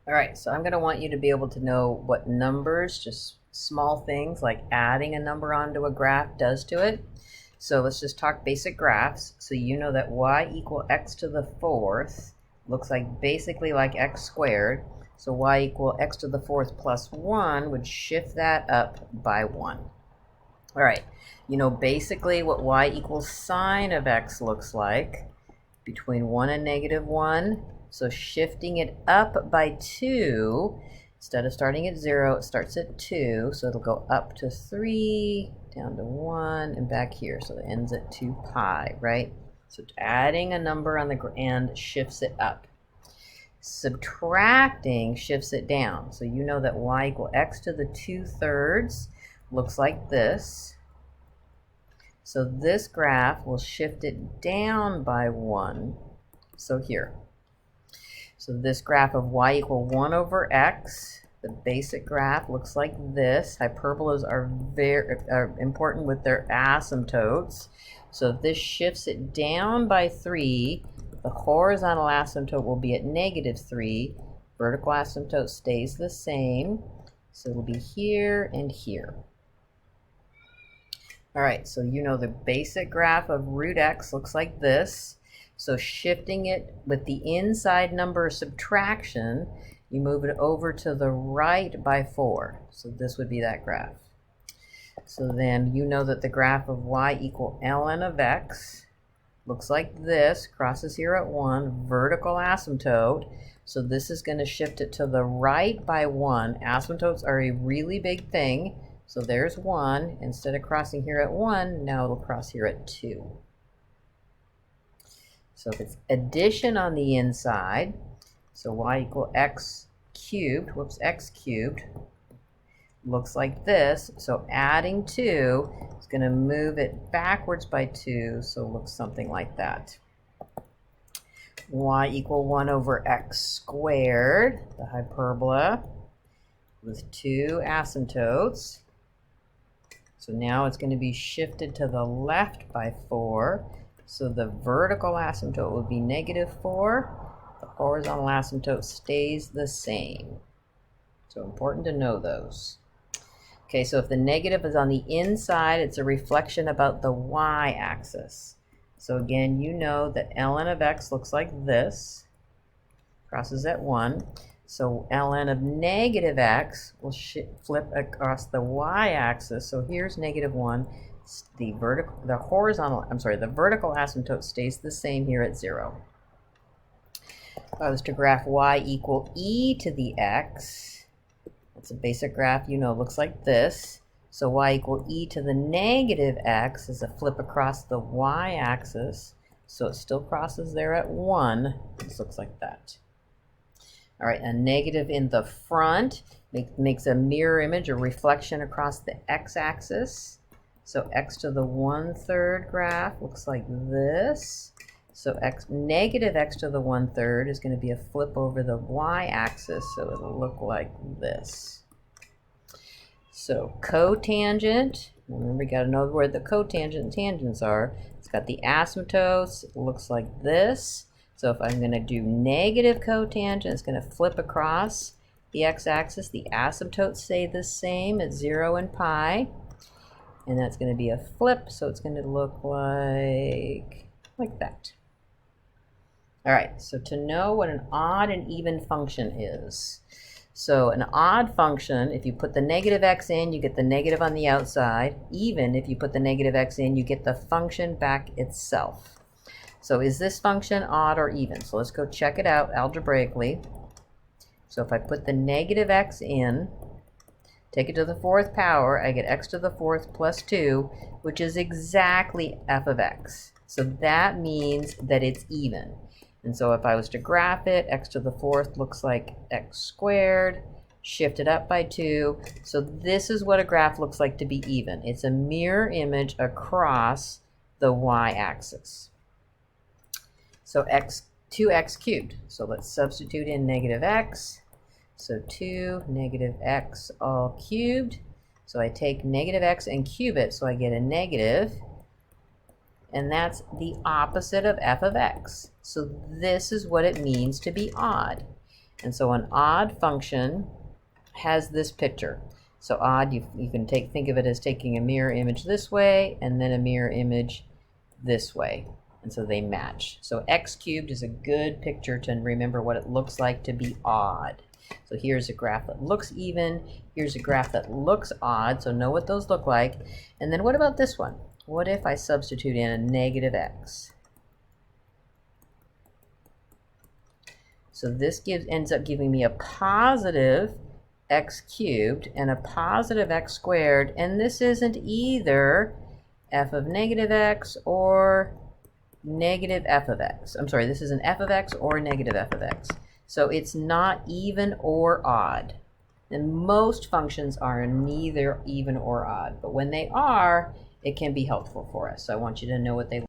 All right, so I'm going to want you to be able to know what numbers, just small things like adding a number onto a graph does to it. So let's just talk basic graphs. So you know that y equal x to the fourth looks like basically like x squared. So y equal x to the fourth plus 1 would shift that up by 1. All right, you know basically what y equals sine of x looks like between 1 and negative 1. So shifting it up by 2, instead of starting at 0, it starts at 2. So it'll go up to 3, down to 1, and back here. So it ends at 2 pi, right? So adding a number on the end shifts it up. Subtracting shifts it down. So you know that y equal x to the 2/3 looks like this. So this graph will shift it down by 1. So here. So this graph of y equal 1 over x, the basic graph looks like this. Hyperbolas are very important with their asymptotes. So if this shifts it down by 3, the horizontal asymptote will be at -3. Vertical asymptote stays the same. So it'll be here and here. All right, so you know the basic graph of root x looks like this. So shifting it with the inside number subtraction, you move it over to the right by 4. So this would be that graph. So then you know that the graph of y equal ln of x looks like this, crosses here at 1, vertical asymptote. So this is going to shift it to the right by 1. Asymptotes are a really big thing. So there's 1. Instead of crossing here at 1, now it'll cross here at 2. So if it's addition on the inside, so y equal x cubed, x cubed, looks like this. So adding 2 is going to move it backwards by 2, so it looks something like that. Y equal 1 over x squared, the hyperbola, with 2 asymptotes. So now it's going to be shifted to the left by 4. So the vertical asymptote would be -4. The horizontal asymptote stays the same. So important to know those. Okay, so if the negative is on the inside, it's a reflection about the y-axis. So again, you know that ln of x looks like this. Crosses at 1. So ln of negative x will flip across the y-axis. So here's -1. The vertical asymptote stays the same here at 0. If I was to graph y equal e to the x, it's a basic graph, you know, looks like this. So y equal e to the negative x is a flip across the y-axis. So it still crosses there at 1. This looks like that. All right, a negative in the front makes a mirror image, a reflection across the x-axis. So x to the 1/3 graph looks like this. So negative x to the 1/3 is going to be a flip over the y-axis, so it'll look like this. So cotangent, remember you got to know where the cotangent and tangents are. It's got the asymptotes, it looks like this. So if I'm going to do negative cotangent, it's going to flip across the x-axis. The asymptotes stay the same at 0 and pi. And that's going to be a flip, so it's going to look like that. All right, so to know what an odd and even function is. So an odd function, if you put the negative x in, you get the negative on the outside. Even if you put the negative x in, you get the function back itself. So is this function odd or even? So let's go check it out algebraically. So if I put the negative x in, take it to the 4th power, I get x to the 4th plus 2, which is exactly f of x. So that means that it's even. And so if I was to graph it, x to the 4th looks like x squared, shifted up by 2. So this is what a graph looks like to be even. It's a mirror image across the y-axis. So 2x cubed. So let's substitute in negative x. So 2 negative x all cubed. So I take negative x and cube it, so I get a negative. And that's the opposite of f of x. So this is what it means to be odd. And so an odd function has this picture. So odd, you can think of it as taking a mirror image this way and then a mirror image this way. And so they match. So x cubed is a good picture to remember what it looks like to be odd. So here's a graph that looks even. Here's a graph that looks odd. So know what those look like. And then what about this one? What if I substitute in a negative x? So this ends up giving me a positive x cubed and a positive x squared. And this isn't either f of negative x or negative f of x. I'm sorry, this is an f of x or negative f of x. So it's not even or odd. And most functions are neither even or odd. But when they are, it can be helpful for us. So I want you to know what they